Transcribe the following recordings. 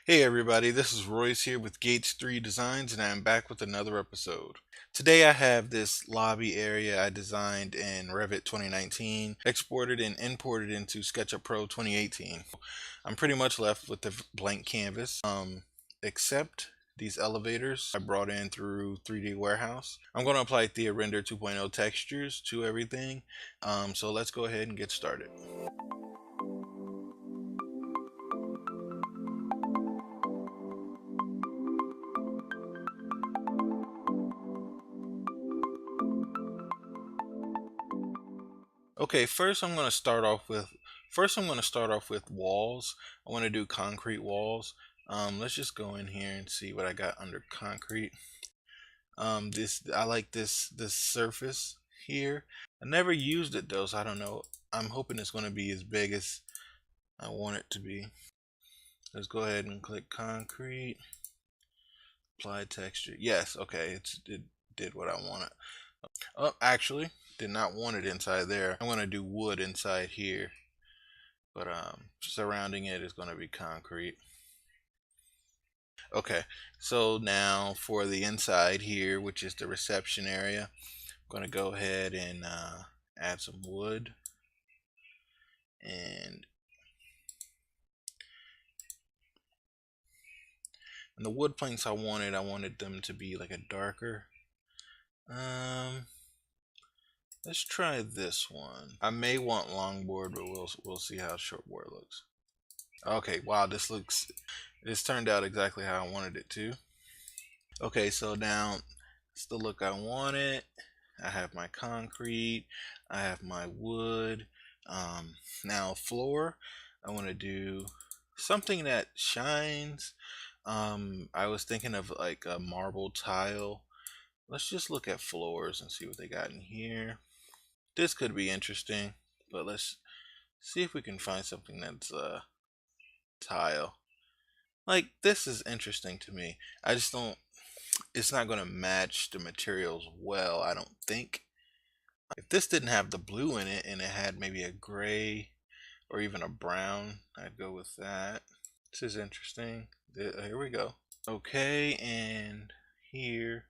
Hey everybody, this is Royce here with Gates 3 Designs and I'm back with another episode. Today I have this lobby area I designed in Revit 2019, exported and imported into SketchUp Pro 2018. I'm pretty much left with the blank canvas, except these elevators I brought in through 3D Warehouse. I'm going to apply Thea Render 2.0 textures to everything, so let's go ahead and get started. Okay, first I'm going to start off with walls. I want to do concrete walls. Let's just go in here and see what I got under concrete. This I like this surface here. I never used it though, so I don't know. I'm hoping it's going to be as big as I want it to be. Let's go ahead and click concrete, apply texture. Yes, okay, it did what I wanted. Oh, actually, did not want it inside there. I'm going to do wood inside here. But surrounding it is going to be concrete. Okay, so now for the inside here, which is the reception area, I'm going to go ahead and add some wood. And the wood planks I wanted them to be like a darker. Let's try this one. I may want longboard, but we'll see how shortboard looks. Okay, wow, this turned out exactly how I wanted it to. Okay, so now it's the look I wanted. I have my concrete, I have my wood. Now floor, I want to do something that shines. I was thinking of like a marble tile. Let's just look at floors and see what they got in here. This could be interesting, but let's see if we can find something that's tile. Like this is interesting to me. I just don't it's not going to match the materials well, I don't think. If this didn't have the blue in it and it had maybe a gray or even a brown, I'd go with that. This is interesting. Here we go. Okay, and here,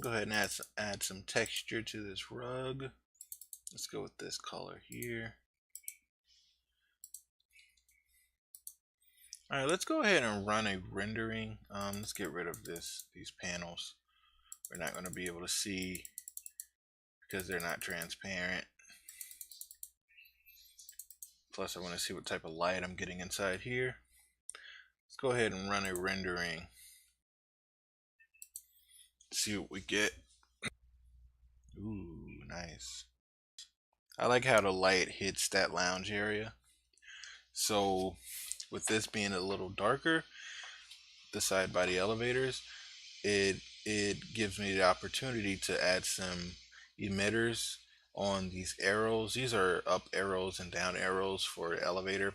go ahead and add some texture to this rug. Let's go with this color here. All right, let's go ahead and run a rendering. Let's get rid of these panels. We're not going to be able to see because they're not transparent. Plus I want to see what type of light I'm getting inside here. Let's go ahead and run a rendering. See what we get. Ooh, nice. I like how the light hits that lounge area. So with this being a little darker, the side by the elevators, it gives me the opportunity to add some emitters on these arrows. These are up arrows and down arrows for the elevator.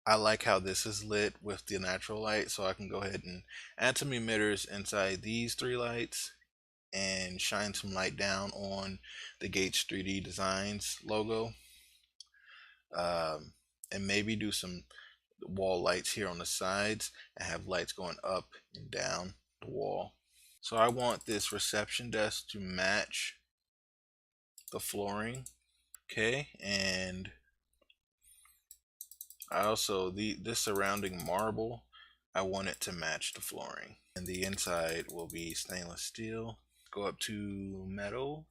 I like how this is lit with the natural light, so I can go ahead and add some emitters inside these three lights and shine some light down on the Gates 3D Designs logo. And maybe do some wall lights here on the sides and have lights going up and down the wall. So I want this reception desk to match the flooring. Okay, and I also this surrounding marble, I want it to match the flooring. And the inside will be stainless steel. Go up to metal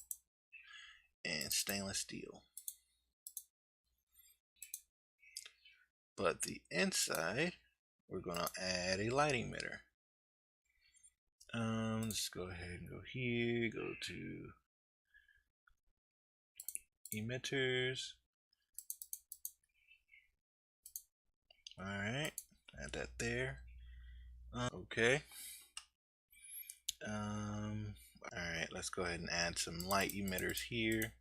and stainless steel. But the inside, we're gonna add a lighting emitter. Let's go ahead and go here, go to emitters. Alright, add that there. Okay. Alright, let's go ahead and add some light emitters here.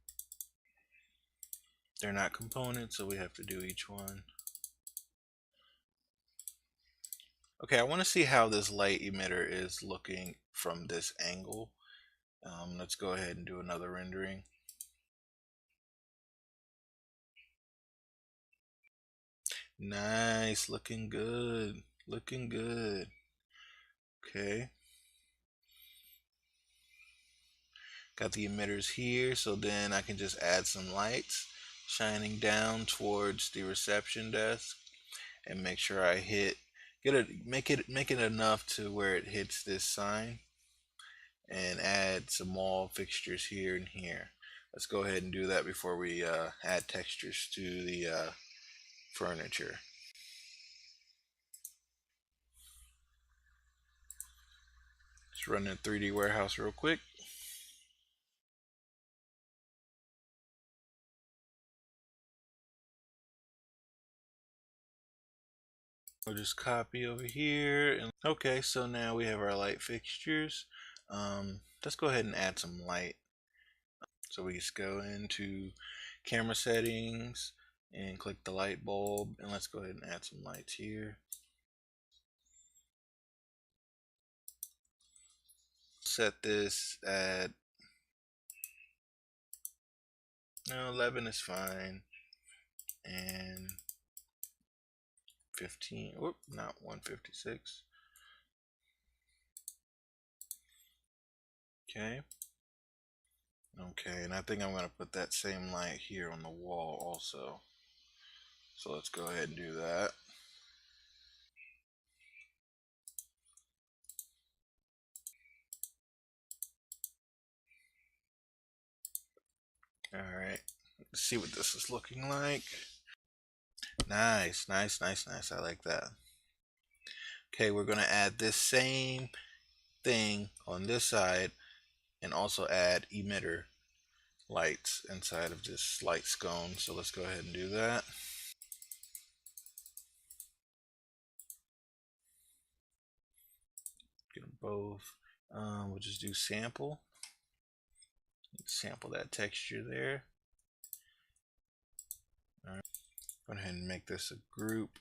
They're not components, so we have to do each one. Okay, I want to see how this light emitter is looking from this angle. Let's go ahead and do another rendering. Nice, looking good. Looking good. Okay. Got the emitters here, so then I can just add some lights shining down towards the reception desk and make sure I make it enough to where it hits this sign, and add some wall fixtures here and here. Let's go ahead and do that before we add textures to the furniture. Just run in 3D Warehouse real quick. We'll just copy over here. And okay, so now we have our light fixtures. Let's go ahead and add some light. So we just go into camera settings and click the light bulb, and let's go ahead and add some lights here. Set this at 11 is fine, and 15. Whoop, not 156. Okay. Okay, and I think I'm going to put that same light here on the wall also. So let's go ahead and do that. Alright, let's see what this is looking like. Nice, nice, nice, nice. I like that. Okay, we're going to add this same thing on this side and also add emitter lights inside of this light scone. So let's go ahead and do that. Get them both. We'll just do sample. Sample that texture there. All right. Go ahead and make this a group.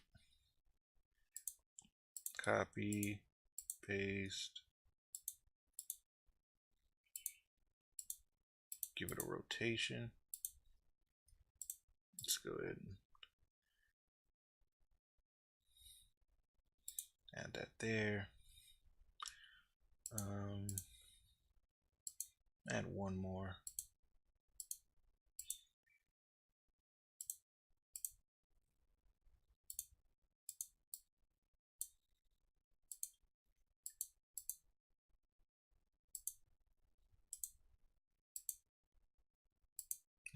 Copy, paste. Give it a rotation. Let's go ahead and add that there. Add one more.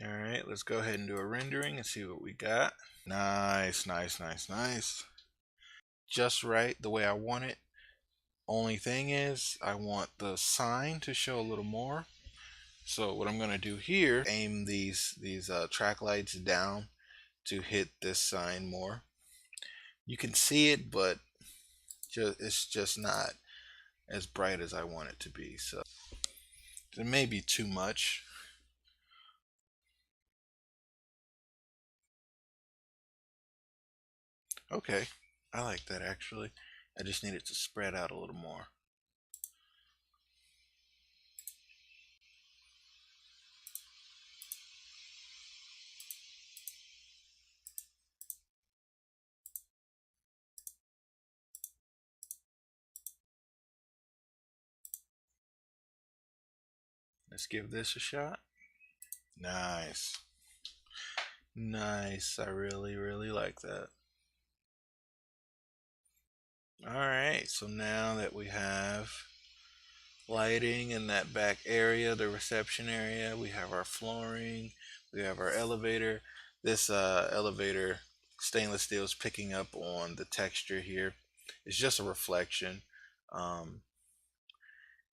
All right, let's go ahead and do a rendering and see what we got. Nice, nice, nice, nice. Just right, the way I want it. Only thing is, I want the sign to show a little more. So what I'm going to do here, aim these track lights down to hit this sign more. You can see it, but it's just not as bright as I want it to be. So it may be too much. Okay, I like that actually. I just need it to spread out a little more. Let's give this a shot. Nice. Nice. I really, really like that. Alright, so now that we have lighting in that back area, the reception area, we have our flooring, we have our elevator. This elevator stainless steel is picking up on the texture here. It's just a reflection. Um,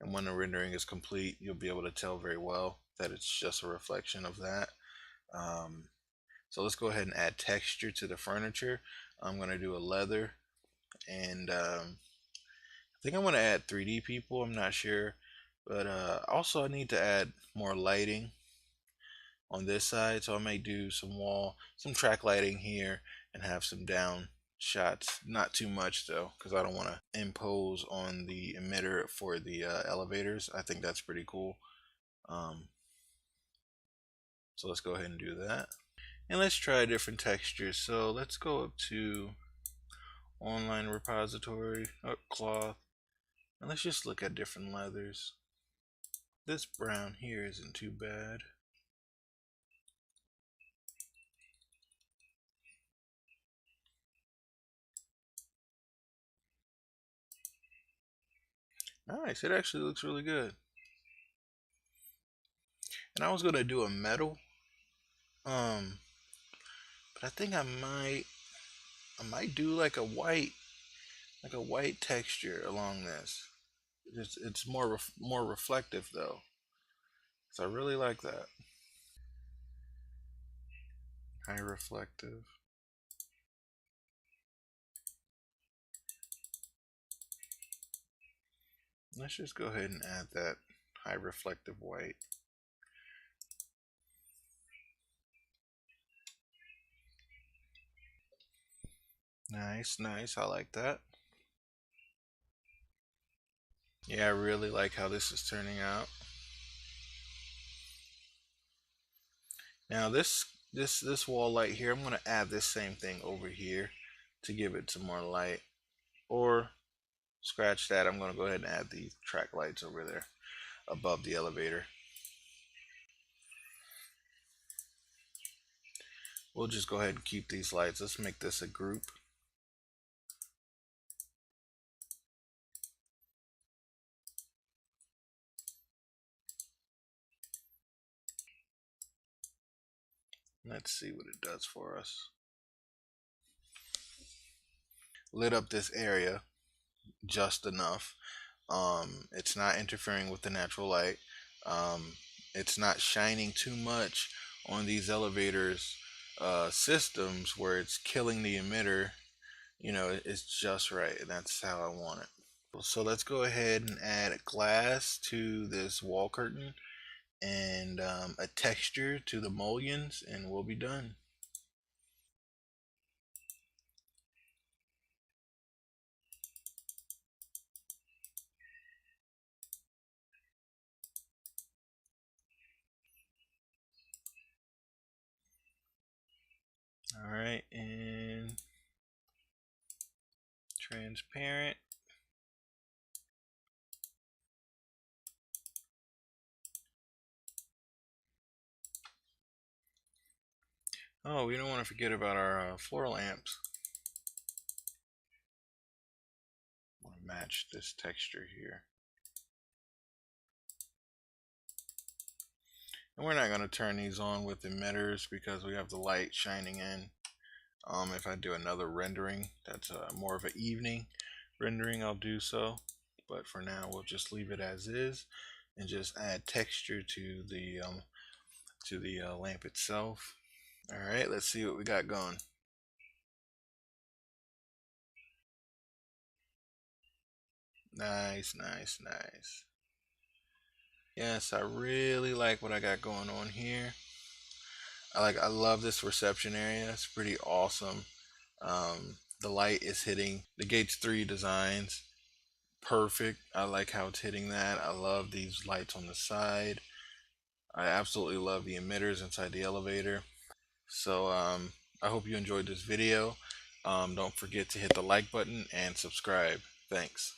and when the rendering is complete, you'll be able to tell very well that it's just a reflection of that. Um, so let's go ahead and add texture to the furniture. I'm going to do a leather, and I think I'm going to add 3D people. I'm not sure, but also I need to add more lighting on this side, so I may do some track lighting here and have some down shots. Not too much though, because I don't want to impose on the emitter for the elevators. I think that's pretty cool. So let's go ahead and do that. And let's try different textures. So let's go up to online repository, cloth, and let's just look at different leathers. This brown here isn't too bad. Nice, it actually looks really good. And I was gonna do a metal, um, but I think I might do like a white texture along this. It's more reflective though, so I really like that. High reflective. Let's just go ahead and add that high reflective white. Nice, nice. I like that. Yeah, I really like how this is turning out. Now this wall light here, I'm gonna add this same thing over here to give it some more light. Or scratch that. I'm gonna go ahead and add the track lights over there above the elevator. We'll just go ahead and keep these lights. Let's make this a group. Let's see what it does for us. Lit up this area just enough. It's not interfering with the natural light. Um, it's not shining too much on these elevators systems where it's killing the emitter. It's just right, and that's how I want it. So let's go ahead and add glass to this wall curtain and a texture to the mullions, and we'll be done. All right, and transparent. Oh, we don't want to forget about our floor lamps. I want to match this texture here. And we're not going to turn these on with emitters because we have the light shining in. If I do another rendering, that's more of an evening rendering, I'll do so. But for now, we'll just leave it as is and just add texture to the lamp itself. All right, let's see what we got going. Nice, nice, nice. Yes, I really like what I got going on here. I love this reception area. It's pretty awesome. The light is hitting the Gates 3 designs perfect. I like how it's hitting that. I love these lights on the side. I absolutely love the emitters inside the elevator. So I hope you enjoyed this video. Don't forget to hit the like button and subscribe. Thanks.